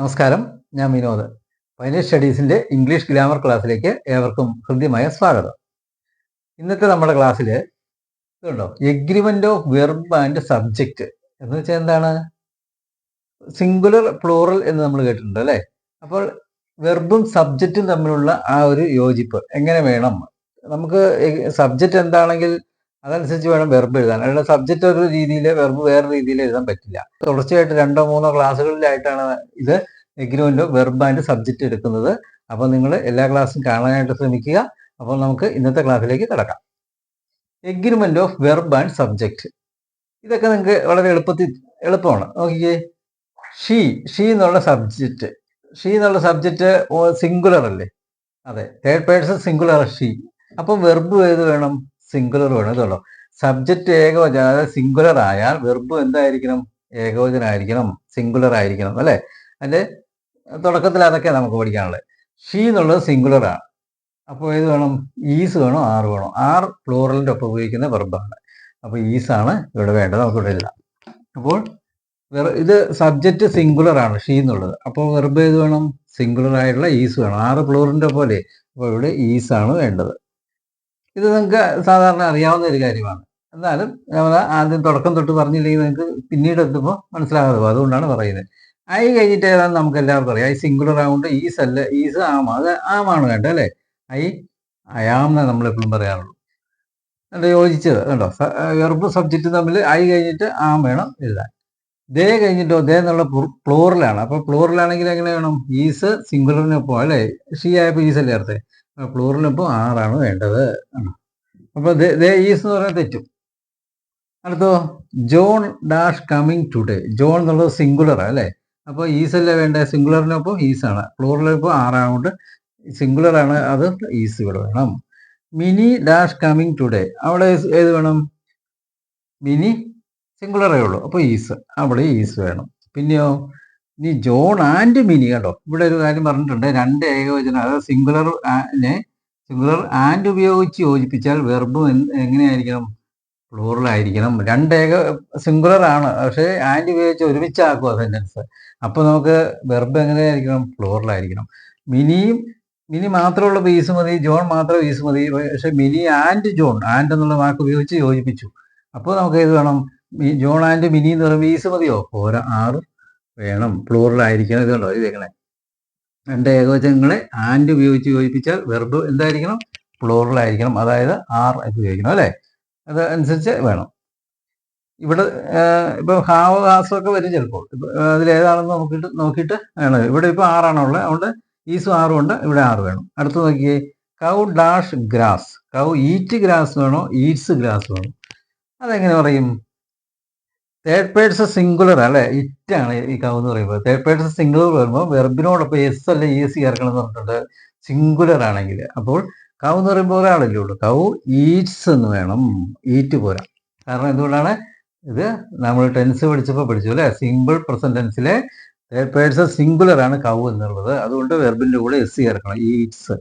നമസ്കാരം, ഞാൻ Vinod. പൈനറ്റ് സ്റ്റഡീസിൻ്റെ English grammar ക്ലാസ്സിലേക്ക് ഏവർക്കും ഹൃദ്യമായ സ്വാഗതം. ഇന്നത്തെ നമ്മുടെ ക്ലാസ്സിൽ ഇതുണ്ടോ, agreement of verb and subject എന്ന് വെച്ചാൽ എന്താണ്? സിംഗുലർ പ്ലൂറൽ എന്ന് നമ്മൾ കേട്ടിട്ടുണ്ട് അല്ലേ? അപ്പോൾ വെർബും സബ്ജക്റ്റും തമ്മിലുള്ള ആ ഒരു യോജിപ്പ് എങ്ങനെ വേണം? നമുക്ക് സബ്ജക്റ്റ് എന്താണെങ്കിൽ അതനുസരിച്ച് വേണം വെർബ് എഴുതാൻ. അല്ലാതെ സബ്ജക്റ്റ് ഒരു രീതിയിൽ വെർബ് വേറെ രീതിയിൽ എഴുതാൻ പറ്റില്ല. തുടർച്ചയായിട്ട് 2-3 ക്ലാസ്സുകളിലായിട്ടാണ് ഇത് agreement of verb and subject എടുക്കുന്നത്. അപ്പോൾ നിങ്ങൾ എല്ലാ ക്ലാസ്സും കാണാനായിട്ട് ശ്രമിക്കുക. അപ്പോൾ നമുക്ക് ഇന്നത്തെ ക്ലാസ്സിലേക്ക് കിടക്കാം. Agreement of verb and subject, ഇതൊക്കെ നിങ്ങൾക്ക് വളരെ എളുപ്പമാണ്. നോക്കിക്കേ, ഷീ എന്നുള്ള സബ്ജക്റ്റ് സിംഗുലർ അല്ലേ? അതെ, തേർഡ് പേഴ്സൺ സിംഗുലർ ഷീ. അപ്പം വെർബ് ഏത് വേണം? സിംഗുലർ വേണം. ഇതുള്ളൂ, സബ്ജക്റ്റ് ഏകവചനം, അതായത് സിംഗുലർ ആയാൽ വെർബ് എന്തായിരിക്കണം? ഏകവചനമായിരിക്കണം, സിംഗുലർ ആയിരിക്കണം അല്ലേ? അതിൻ്റെ തുടക്കത്തിൽ അതൊക്കെ നമുക്ക് പഠിക്കാനുള്ളത്. ഷീ എന്നുള്ളത് സിംഗുലർ ആണ്. അപ്പോൾ ഏത് വേണം? ഈസ് വേണോ ആർ വേണോ? ആർ പ്ലൂറലിൻ്റെ ഒപ്പം ഉപയോഗിക്കുന്ന വെർബാണ്. അപ്പോൾ ഈസാണ് ഇവിടെ വേണ്ടത്. നമുക്ക് ഇവിടെ എഴുതാം. അപ്പോൾ ഇത് സബ്ജക്റ്റ് സിംഗുലർ ആണ്, ഷീ എന്നുള്ളത്. അപ്പോൾ വെർബ് ഏത് വേണം? സിംഗുലർ ആയിട്ടുള്ള ഈസ് വേണം. ആറ് പ്ലൂറിൻ്റെ പോലെ. അപ്പോൾ ഇവിടെ ഈസാണ് വേണ്ടത്. ഇത് നിങ്ങൾക്ക് സാധാരണ അറിയാവുന്ന ഒരു കാര്യമാണ്. എന്നാലും നമ്മൾ ആദ്യം തുടക്കം തൊട്ട് പറഞ്ഞില്ലെങ്കിൽ നിങ്ങൾക്ക് പിന്നീട് എത്തുമ്പോൾ മനസ്സിലാകാതെ പോകും. അതുകൊണ്ടാണ് പറയുന്നത്. ഐ കഴിഞ്ഞിട്ട് ഏതാണെന്ന് നമുക്ക് എല്ലാവർക്കും അറിയാം. ഐ സിംഗുലർ ആവുകൊണ്ട് ഈസ് അല്ല, ഈസ് ആം. അത് ആമാണ് വേണ്ടത് അല്ലേ? അയാം എന്ന് നമ്മളെപ്പോഴും പറയാറുള്ളൂ. നല്ല യോജിച്ചത് കണ്ടോ? വെർബ് സബ്ജക്റ്റ് തമ്മിൽ ഐ കഴിഞ്ഞിട്ട് ആം വേണം എഴുതാൻ. ദേ കഴിഞ്ഞിട്ടോ, ദേ എന്നുള്ള പ്ലൂറലാണ്. അപ്പോൾ പ്ലൂറലാണെങ്കിൽ എങ്ങനെ വേണം? ഈസ് സിംഗുലറിനൊപ്പം അല്ലേ? ഷീ ആയപ്പോൾ ഈസ് അല്ലേ അർത്ഥം? പ്ലൂറലിനൊപ്പം ആറാണ് വേണ്ടത്. അപ്പോൾ ദേ ഈസ് എന്ന് പറഞ്ഞാൽ തെറ്റും. അടുത്തോ, John dash coming today. John എന്നുള്ളത് സിംഗുലറാണ് അല്ലേ? അപ്പോൾ ഈസ് അല്ലേ വേണ്ടത്? സിംഗുലറിനൊപ്പം ഈസാണ്. പ്ലൂറലിനൊപ്പം ആറാകൊണ്ട് സിംഗുലറാണ്, അത് ഈസ് ഇവിടെ വേണം. മിനി ഡാഷ് കമ്മിങ് ടുഡേ, അവിടെ ഏത് വേണം? മിനി സിംഗുലറേ ഉള്ളൂ, അപ്പോൾ ഈസ്, അവിടെ ഈസ് വേണം. പിന്നെയോ, ഇനി ജോൺ ആൻഡ് മിനി. കണ്ടോ, ഇവിടെ ഒരു കാര്യം പറഞ്ഞിട്ടുണ്ട്. രണ്ട് ഏകവചനം, അതായത് സിംഗുലർ ആൻഡ് ഉപയോഗിച്ച് യോജിപ്പിച്ചാൽ വെർബും എങ്ങനെയായിരിക്കണം? പ്ലൂറലായിരിക്കണം. സിംഗുലർ ആണ്, പക്ഷേ ആൻഡ് ഉപയോഗിച്ച് ഒരുമിച്ചാക്കുക സെൻറ്റൻസ്. അപ്പോൾ നമുക്ക് വെർബ് എങ്ങനെയായിരിക്കണം? പ്ലൂറലായിരിക്കണം. മിനി മാത്രമുള്ള ഈസ് മതി, ജോൺ മാത്രം ഈസ് മതി. പക്ഷെ മിനി ആൻഡ് ജോൺ, ആൻഡ് എന്നുള്ള വാക്ക് ഉപയോഗിച്ച് യോജിപ്പിച്ചു. അപ്പോൾ നമുക്ക് ഏത് വേണം? ജോൺ ആൻഡ് മിനി എന്ന് പറയുമ്പോൾ ഈസ് മതിയോ? പോരാ, ആറ് വേണം, പ്ലൂറലായിരിക്കണം. ഇതുണ്ടോ ഇതേക്കണേ, രണ്ട് ഏകവചനങ്ങളെ ആൻഡ് ഉപയോഗിച്ച് യോജിപ്പിച്ചാൽ വെർബ് എന്തായിരിക്കണം? പ്ലൂറലായിരിക്കണം, അതായത് ആർ ഉപയോഗിക്കണം അല്ലേ? അത് അനുസരിച്ച് വേണം. ഇവിടെ ഇപ്പോൾ ഹാവ് ഹാസൊക്കെ വരും ചിലപ്പോൾ. അതിലേതാണെന്ന് നോക്കിയിട്ട് വേണം. ഇവിടെ ഇപ്പോൾ ആറാണുള്ളത്, അതുകൊണ്ട് ഈസും ആറും ഉണ്ട്, ഇവിടെ ആറ് വേണം. അടുത്ത് നോക്കിയേ, കൗ ഡാഷ് ഗ്രാസ്. കൗ ഈറ്റ് ഗ്രാസ് വേണോ ഈറ്റ്സ് ഗ്രാസ് വേണോ? അതെങ്ങനെ പറയും? തേർഡ് പേഴ്സൺ സിംഗുലർ അല്ലേ? ഇറ്റാണ് ഈ കൗ എന്ന് പറയുമ്പോൾ. തേർഡ് പേഴ്സൺ സിംഗുലർ വരുമ്പോൾ വെർബിനോടൊപ്പം എസ് അല്ല ഈസ് ചേർക്കണം എന്ന് പറഞ്ഞിട്ടുണ്ട്, സിംഗുലർ ആണെങ്കിൽ. അപ്പോൾ കൗ എന്ന് പറയുമ്പോൾ ഒരാളല്ലേ ഉള്ളൂ. കൗ ഈറ്റ്സ് എന്ന് വേണം, ഈറ്റ് പോരാ. കാരണം എന്തുകൊണ്ടാണ്? ഇത് നമ്മൾ ടെൻസ് പഠിച്ചു അല്ലേ? സിമ്പിൾ പ്രസന്റ് ടെൻസിലെ തേർഡ് പേഴ്സൺ സിംഗുലർ ആണ് കൗ എന്നുള്ളത്. അതുകൊണ്ട് വെർബിൻ്റെ കൂടെ എസ് ചേർക്കണം, ഈറ്റ്സ്,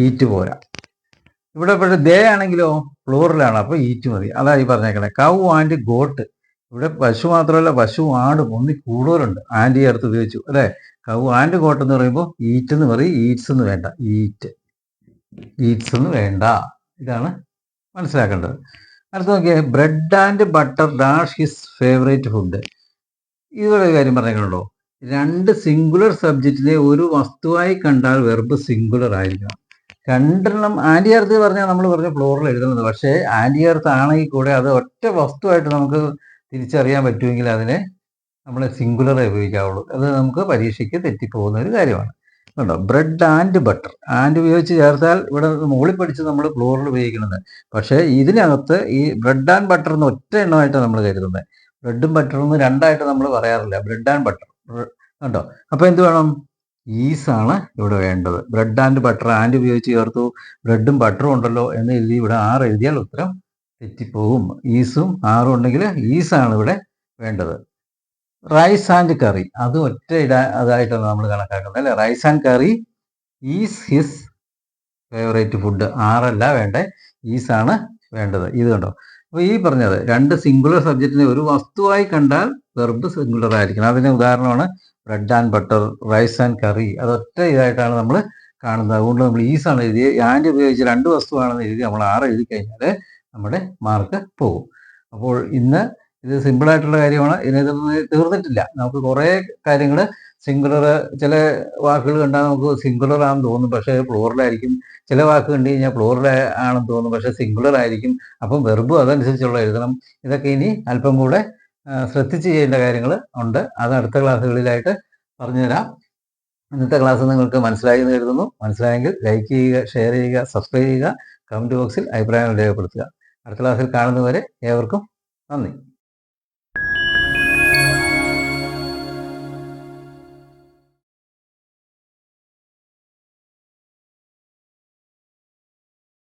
ഈറ്റ് പോരാ. ഇവിടെ പക്ഷേ ദേ ആണെങ്കിലോ പ്ലൂറലാണ്, അപ്പോൾ ഈറ്റ് മതി. അതാണ് ഈ പറഞ്ഞേക്കണേ. Cow and got. ഇവിടെ പശു മാത്രമല്ല, പശു ആടും ഒന്നി കൂടുതലുണ്ട്, ആൻഡ് ചേർത്ത് ഉപയോഗിച്ചു അല്ലേ? കൗ ആൻഡ് ഗോട്ട് എന്ന് പറയുമ്പോൾ ഈറ്റ് എന്ന് പറയും, ഈറ്റ്സ് എന്ന് വേണ്ട. ഈറ്റ്സ് എന്ന് വേണ്ട. ഇതാണ് മനസ്സിലാക്കേണ്ടത്. അടുത്ത് നോക്കിയേ, bread and butter dash his favourite food. ഇതുപോലെ കാര്യം പറഞ്ഞേക്കണല്ലോ. രണ്ട് സിംഗുലർ സബ്ജക്റ്റിനെ ഒരു വസ്തുവായി കണ്ടാൽ വെർബ് സിംഗുലർ ആയിരിക്കണം. രണ്ടെണ്ണം ആൻറ്റി ചേർത്ത് പറഞ്ഞാൽ നമ്മൾ പറഞ്ഞ പ്ലൂറൽ എഴുതുന്നത്. പക്ഷേ ആൻറ്റി ചേർത്ത് ആണെങ്കിൽ കൂടെ അത് ഒറ്റ വസ്തുവായിട്ട് നമുക്ക് തിരിച്ചറിയാൻ പറ്റുമെങ്കിൽ അതിനെ നമ്മൾ സിംഗുലർ ഉപയോഗിക്കാവുള്ളൂ. അത് നമുക്ക് പരീക്ഷയ്ക്ക് തെറ്റിപ്പോകുന്ന ഒരു കാര്യമാണ്. കണ്ടോ, ബ്രെഡ് ആൻഡ് ബട്ടർ, ആൻഡ് ഉപയോഗിച്ച് ചേർത്താൽ ഇവിടെ മുകളിൽ പഠിച്ച് നമ്മൾ പ്ലൂറൽ ഉപയോഗിക്കുന്നത്. പക്ഷേ ഇതിനകത്ത് ഈ ബ്രെഡ് ആൻഡ് ബട്ടർ എന്ന് ഒറ്റ എണ്ണമായിട്ട് നമ്മൾ കരുതുന്നത്. ബ്രെഡും ബട്ടറും രണ്ടായിട്ട് നമ്മൾ പറയാറില്ല, ബ്രെഡ് ആൻഡ് ബട്ടർ. കണ്ടോ, അപ്പോൾ എന്ത് വേണം? ഈസാണ് ഇവിടെ വേണ്ടത്. ബ്രെഡ് ആൻഡ് ബട്ടർ ആൻഡ് ഉപയോഗിച്ച് ചേർത്തു, ബ്രെഡും ബട്ടറും ഉണ്ടല്ലോ എന്ന് എഴുതി ഇവിടെ ആറ് എഴുതിയാൽ ഉത്തരം തെറ്റിപ്പോകും. ഈസും ആറും ഉണ്ടെങ്കിൽ ഈസാണ് ഇവിടെ വേണ്ടത്. റൈസ് ആൻഡ് കറി, അത് ഒറ്റ അതായിട്ടാണ് നമ്മൾ കണക്കാക്കുന്നത് അല്ലേ? Rice and curry is his favourite food. ആറല്ല വേണ്ടേ, ഈസാണ് വേണ്ടത്. ഇത് കണ്ടോ, അപ്പോൾ ഈ പറഞ്ഞത് രണ്ട് സിംഗുലർ സബ്ജക്റ്റിനെ ഒരു വസ്തുവായി കണ്ടാൽ വെർബ് സിംഗുലർ ആയിരിക്കണം. അതിന് ഉദാഹരണമാണ് bread and butter, rice and curry, അതൊറ്റ ഇതായിട്ടാണ് നമ്മൾ കാണുന്നത്. അതുകൊണ്ട് നമ്മൾ ഈസാണ് എഴുതി, ആൻഡ് ഉപയോഗിച്ച് 2 വസ്തുവാണെന്ന് എഴുതി നമ്മൾ 6 എഴുതി കഴിഞ്ഞാൽ നമ്മുടെ മാർക്ക് പോകും. അപ്പോൾ ഇന്ന് ഇത് സിമ്പിളായിട്ടുള്ള കാര്യമാണ്. ഇതിനകത്തൊന്നും തീർന്നിട്ടില്ല. നമുക്ക് കുറേ കാര്യങ്ങൾ സിംഗുലർ, ചില വാക്കുകൾ കണ്ടാൽ നമുക്ക് സിംഗുലർ ആണെന്ന് തോന്നും, പക്ഷേ പ്ലൂറലായിരിക്കും. ചില വാക്ക് കണ്ടു കഴിഞ്ഞാൽ പ്ലൂറൽ ആണെന്ന് തോന്നും, പക്ഷേ സിംഗുലർ ആയിരിക്കും. അപ്പം വെർബും അതനുസരിച്ചുള്ള എഴുതണം. ഇതൊക്കെ ഇനി അല്പം കൂടെ ശ്രദ്ധിച്ച് ചെയ്യേണ്ട കാര്യങ്ങൾ ഉണ്ട്. അത് അടുത്ത ക്ലാസ്സുകളിലായിട്ട് പറഞ്ഞുതരാം. ഇന്നത്തെ ക്ലാസ് നിങ്ങൾക്ക് മനസ്സിലായി എന്ന് കരുതുന്നു. മനസ്സിലായെങ്കിൽ ലൈക്ക് ചെയ്യുക, ഷെയർ ചെയ്യുക, സബ്സ്ക്രൈബ് ചെയ്യുക, കമൻറ്റ് ബോക്സിൽ അഭിപ്രായങ്ങൾ രേഖപ്പെടുത്തുക. അടുത്ത ക്ലാസ്സിൽ കാണുന്നവരെ ഏവർക്കും നന്ദി.